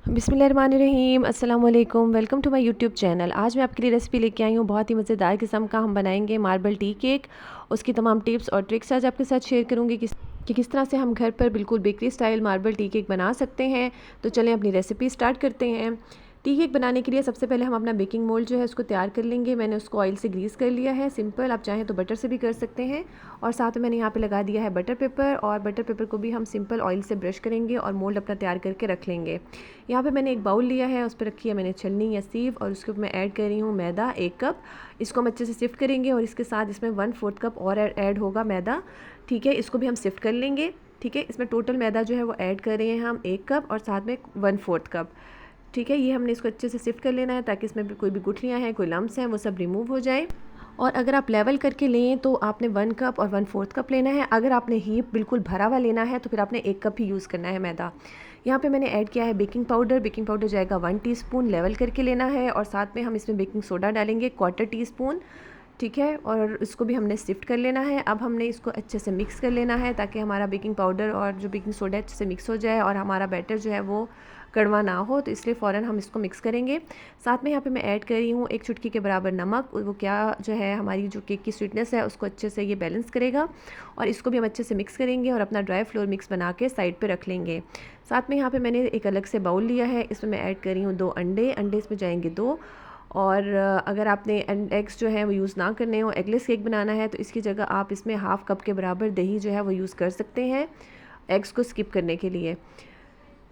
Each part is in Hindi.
बिस्मिल्लाहिर्रहमानिर्रहीम, अस्सलाम वालेकुम। Welcome to my YouTube channel. आज मैं आपके लिए रेसिपी लेके आई हूँ। बहुत ही मज़ेदार किस्म का हम बनाएंगे मार्बल टी केक। उसकी तमाम टिप्स और ट्रिक्स आज आपके साथ शेयर करूँगी कि किस तरह से हम घर पर बिल्कुल bakery style marble tea cake बना सकते हैं। तो चलें अपनी रेसिपी स्टार्ट करते हैं। टी केक बनाने के लिए सबसे पहले हम अपना बेकिंग मोल्ड जो है उसको तैयार कर लेंगे। मैंने उसको ऑयल से ग्रीस कर लिया है, सिंपल। आप चाहें तो बटर से भी कर सकते हैं। और साथ में मैंने यहाँ पे लगा दिया है बटर पेपर, और बटर पेपर को भी हम सिंपल ऑयल से ब्रश करेंगे और मोल्ड अपना तैयार करके रख लेंगे। यहाँ पे मैंने एक बाउल लिया है, उस पर रखी है मैंने छलनी या सीव, और उसके ऊपर मैं ऐड कर रही हूँ मैदा 1 कप। इसको हम अच्छे से सिफ्ट करेंगे और इसके साथ इसमें 1/4 कप और ऐड होगा मैदा। ठीक है, इसको भी हम सिफ्ट कर लेंगे। ठीक है, इसमें टोटल मैदा जो है वो ऐड कर रहे हैं हम 1 कप और साथ में 1/4 कप। ठीक है, ये हमने इसको अच्छे से सिफ्ट कर लेना है ताकि इसमें भी कोई भी गुठलियाँ हैं, कोई लम्स हैं, वो सब रिमूव हो जाए। और अगर आप लेवल करके लें तो आपने 1 कप और 1/4 कप लेना है। अगर आपने हीप बिल्कुल भरा हुआ लेना है तो फिर आपने 1 कप ही यूज़ करना है मैदा। यहाँ पे मैंने ऐड किया है बेकिंग पाउडर। बेकिंग पाउडर जाएगा 1 टीस्पून, लेवल करके लेना है। और साथ में हम इसमें बेकिंग सोडा डालेंगे 1/4 टीस्पून। ठीक है, और इसको भी हमने सिफ्ट कर लेना है। अब हमने इसको अच्छे से मिक्स कर लेना है ताकि हमारा बेकिंग पाउडर और जो बेकिंग सोडा अच्छे से मिक्स हो जाए और हमारा बैटर जो है वो कड़वा ना हो। तो इसलिए फ़ौरन हम इसको मिक्स करेंगे। साथ में यहाँ पे मैं ऐड कर रही हूँ 1 चुटकी के बराबर नमक। वो क्या जो है हमारी जो केक की स्वीटनेस है उसको अच्छे से ये बैलेंस करेगा। और इसको भी हम अच्छे से मिक्स करेंगे और अपना ड्राई फ्लोर मिक्स बना के साइड पे रख लेंगे। साथ में यहाँ पे मैंने एक अलग से बाउल लिया है, इसमें मैं ऐड कर रही हूँ 2 अंडे। अंडे इसमें जाएंगे 2। और अगर आपने एग्स जो है वो यूज़ ना करने हो, एगलेस केक बनाना है, तो इसकी जगह आप इसमें हाफ़ कप के बराबर दही जो है वो यूज़ कर सकते हैं एग्स को स्किप करने के लिए।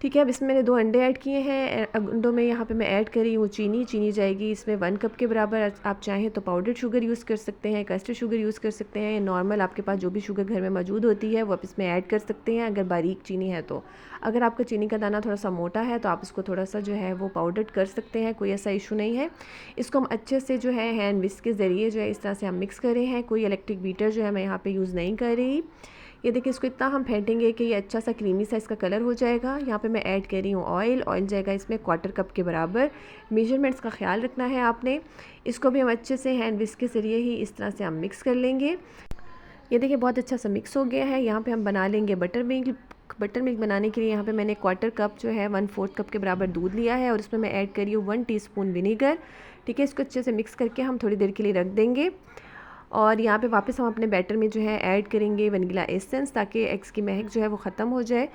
ठीक है, अब इसमें मैंने 2 अंडे ऐड किए हैं। अंडों में यहाँ पे मैं ऐड करी हूँ चीनी। चीनी जाएगी इसमें 1 कप के बराबर। आप चाहें तो पाउडर शुगर यूज़ कर सकते हैं, कस्टर्ड शुगर यूज़ कर सकते हैं, नॉर्मल आपके पास जो भी शुगर घर में मौजूद होती है वो आप इसमें ऐड कर सकते हैं अगर बारीक चीनी है तो। अगर आपका चीनी का दाना थोड़ा सा मोटा है तो आप इसको थोड़ा सा जो है वो पाउडर कर सकते हैं, कोई ऐसा इशू नहीं है। इसको हम अच्छे से जो है हैंड विस्क के ज़रिए जो है इस तरह से हम मिक्स कर रहे हैं। कोई इलेक्ट्रिक बीटर जो है मैं यहाँ पर यूज़ नहीं कर रही। ये देखिए, इसको इतना हम फेंटेंगे कि ये अच्छा सा क्रीमी सा इसका कलर हो जाएगा। यहाँ पे मैं ऐड कर रही हूँ ऑयल। ऑयल जाएगा इसमें 1/4 कप के बराबर। मेजरमेंट्स का ख्याल रखना है आपने। इसको भी हम अच्छे से हैंड विस्क के ज़रिए ही इस तरह से हम मिक्स कर लेंगे। ये देखिए, बहुत अच्छा सा मिक्स हो गया है। यहाँ पे हम बना लेंगे बटर मिल्क। बटर मिल्क बनाने के लिए यहाँ पे मैंने 1/4 कप जो है 1/4 कप के बराबर दूध लिया है, और इसमें मैं ऐड कर रही हूँ 1 टीस्पून विनेगर। ठीक है, इसको अच्छे से मिक्स करके हम थोड़ी देर के लिए रख देंगे। और यहाँ पे वापस हम अपने बैटर में जो है ऐड करेंगे वनीला एसेंस ताकि एग्स की महक जो है वो ख़त्म हो जाए।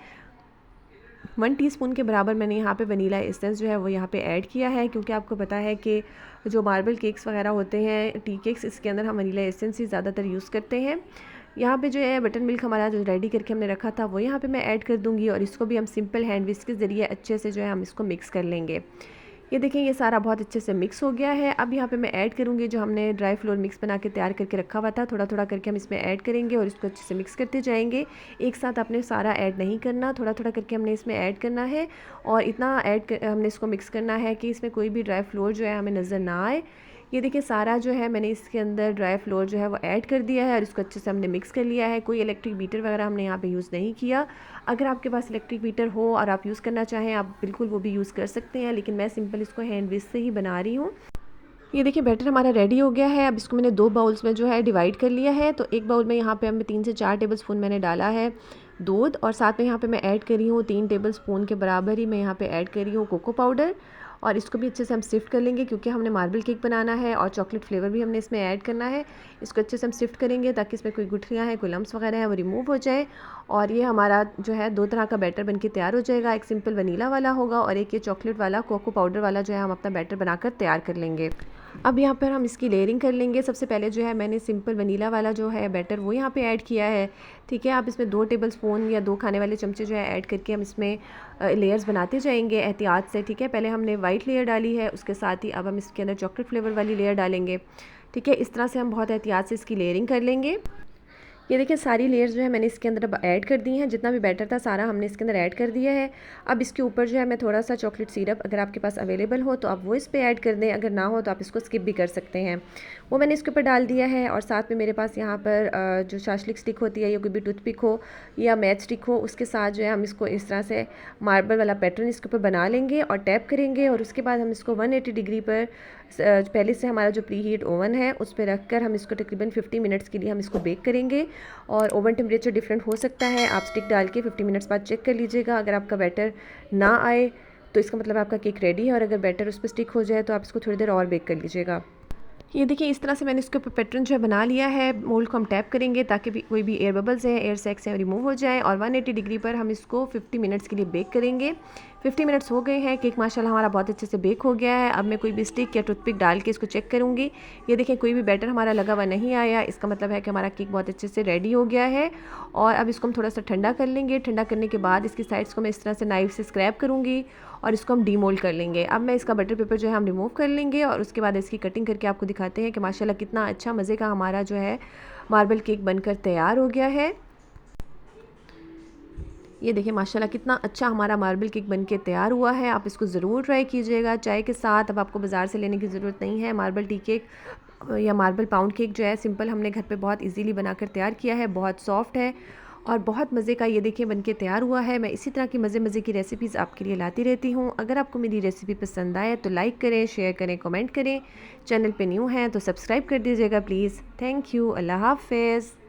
1 टीस्पून के बराबर मैंने यहाँ पे वनीला एसेंस जो है वो यहाँ पे ऐड किया है, क्योंकि आपको पता है कि जो मार्बल केक्स वगैरह होते हैं, टी केक्स, इसके अंदर हम वनीला एसेंस ही ज़्यादातर यूज़ करते हैं। यहाँ पे जो है बटर मिल्क हमारा जो रेडी करके हमने रखा था वो यहाँ पे मैं ऐड कर दूँगी, और इसको भी हम सिंपल हैंड विस्क के ज़रिए अच्छे से जो है हम इसको मिक्स कर लेंगे। ये देखें, ये सारा बहुत अच्छे से मिक्स हो गया है। अब यहाँ पे मैं ऐड करूँगी जो हमने ड्राई फ्लोर मिक्स बना के तैयार करके रखा हुआ था। थोड़ा थोड़ा करके हम इसमें ऐड करेंगे और इसको अच्छे से मिक्स करते जाएंगे। एक साथ आपने सारा ऐड नहीं करना, थोड़ा थोड़ा करके हमने इसमें ऐड करना है। और इतना हमने इसको मिक्स करना है कि इसमें कोई भी ड्राई फ्लोर जो है हमें नज़र ना आए। ये देखिए, सारा जो है मैंने इसके अंदर ड्राई फ्लोर जो है वो ऐड कर दिया है और इसको अच्छे से हमने मिक्स कर लिया है। कोई इलेक्ट्रिक बीटर वगैरह हमने यहाँ पे यूज़ नहीं किया। अगर आपके पास इलेक्ट्रिक बीटर हो और आप यूज़ करना चाहें, आप बिल्कुल वो भी यूज़ कर सकते हैं, लेकिन मैं सिंपल इसको हैंड विस्क से ही बना रही हूँ। ये देखिए, बैटर हमारा रेडी हो गया है। अब इसको मैंने 2 बाउल्स में जो है डिवाइड कर लिया है। तो एक बाउल में यहाँ पे हमें 3 से 4 टेबल स्पून मैंने डाला है दूध, और साथ में यहाँ पे मैं ऐड कर रही हूँ 3 टेबल स्पून के बराबर ही मैं यहाँ पे ऐड कर रही हूँ कोको पाउडर। और इसको भी अच्छे से हम सिफ्ट कर लेंगे, क्योंकि हमने मार्बल केक बनाना है और चॉकलेट फ्लेवर भी हमने इसमें ऐड करना है। इसको अच्छे से हम सिफ्ट करेंगे ताकि इसमें कोई गुठलियाँ हैं, कोई लम्स वगैरह हैं, वो रिमूव हो जाए। और ये हमारा जो है 2 तरह का बैटर बनके तैयार हो जाएगा। एक सिंपल वनीला वाला होगा और एक ये चॉकलेट वाला कोको पाउडर वाला जो है हम अपना बैटर बनाकर तैयार कर लेंगे। अब यहाँ पर हम इसकी लेयरिंग कर लेंगे। सबसे पहले जो है मैंने सिंपल वनीला वाला जो है बैटर वो यहाँ पे ऐड किया है। ठीक है, आप इसमें 2 टेबल स्पून या 2 खाने वाले चमचे जो है ऐड करके हम इसमें लेयर्स बनाते जाएंगे एहतियात से। ठीक है, पहले हमने वाइट लेयर डाली है, उसके साथ ही अब हम इसके अंदर चॉकलेट फ्लेवर वाली लेयर डालेंगे। ठीक है, इस तरह से हम बहुत एहतियात से इसकी लेयरिंग कर लेंगे। ये देखिए, सारी लेयर्स जो है मैंने इसके अंदर ऐड कर दी हैं। जितना भी बैटर था सारा हमने इसके अंदर ऐड कर दिया है। अब इसके ऊपर जो है मैं थोड़ा सा चॉकलेट सिरप, अगर आपके पास अवेलेबल हो तो आप वो इस पर ऐड कर दें, अगर ना हो तो आप इसको स्किप भी कर सकते हैं। वो मैंने इसके ऊपर डाल दिया है। और साथ में मेरे पास यहाँ पर जो शाशलिक स्टिक होती है या कोई भी टूथपिक हो या मैच स्टिक हो, उसके साथ जो है हम इसको इस तरह से मार्बल वाला पैटर्न इसके ऊपर बना लेंगे और टैप करेंगे। और उसके बाद हम इसको 180 डिग्री पर पहले से हमारा जो प्री हीट ओवन है उस पर रख कर हम इसको तकरीबन 50 मिनट्स के लिए हम इसको बेक करेंगे। और ओवन टेम्परेचर डिफरेंट हो सकता है, आप स्टिक डाल के 50 मिनट्स बाद चेक कर लीजिएगा। अगर आपका बैटर ना आए तो इसका मतलब आपका केक रेडी है। और अगर बैटर उस पर स्टिक हो जाए तो आप इसको थोड़ी देर और बेक कर लीजिएगा। ये देखिए इस तरह से मैंने इसके ऊपर पैटर्न जो है बना लिया है। मोल्ड को हम टैप करेंगे ताकि भी कोई भी एयर बबल्स हैं, एयर सैक्स हैं, रिमूव हो जाए। और 180 डिग्री पर हम इसको 50 मिनट्स के लिए बेक करेंगे। 50 मिनट्स हो गए हैं। केक माशाल्लाह हमारा बहुत अच्छे से बेक हो गया है। अब मैं कोई भी स्टिक या टूथपिक डाल के इसको चेक करूँगी। ये देखिए कोई भी बैटर हमारा लगा हुआ नहीं आया, इसका मतलब है कि हमारा केक बहुत अच्छे से रेडी हो गया है। और अब इसको हम थोड़ा सा ठंडा कर लेंगे। ठंडा करने के बाद इसकी साइड्स को मैं इस तरह से नाइफ से स्क्रैप करूँगी और इसको हम डीमोल्ड कर लेंगे। अब मैं इसका बटर पेपर जो है हम रिमूव कर लेंगे और उसके बाद इसकी कटिंग करके आपको दिखाते हैं कि माशाल्लाह कितना अच्छा मज़े का हमारा जो है मार्बल केक बनकर तैयार हो गया है। ये देखिए माशाल्लाह कितना अच्छा हमारा मार्बल केक बनके तैयार हुआ है। आप इसको ज़रूर ट्राई कीजिएगा चाय के साथ। अब आपको बाज़ार से लेने की ज़रूरत नहीं है। मार्बल टी केक या मार्बल पाउंड केक जो है सिंपल हमने घर पे बहुत इजीली बनाकर तैयार किया है। बहुत सॉफ्ट है और बहुत मज़े का ये देखिए बनके तैयार हुआ है। मैं इसी तरह की मज़े की रेसिपीज़ आपके लिए लाती रहती हूँ। अगर आपको मेरी रेसिपी पसंद आए तो लाइक करें, शेयर करें, कमेंट करें। चैनल पे न्यू हैं तो सब्सक्राइब कर दीजिएगा प्लीज़। Thank you. अल्लाह हाफ़िज़।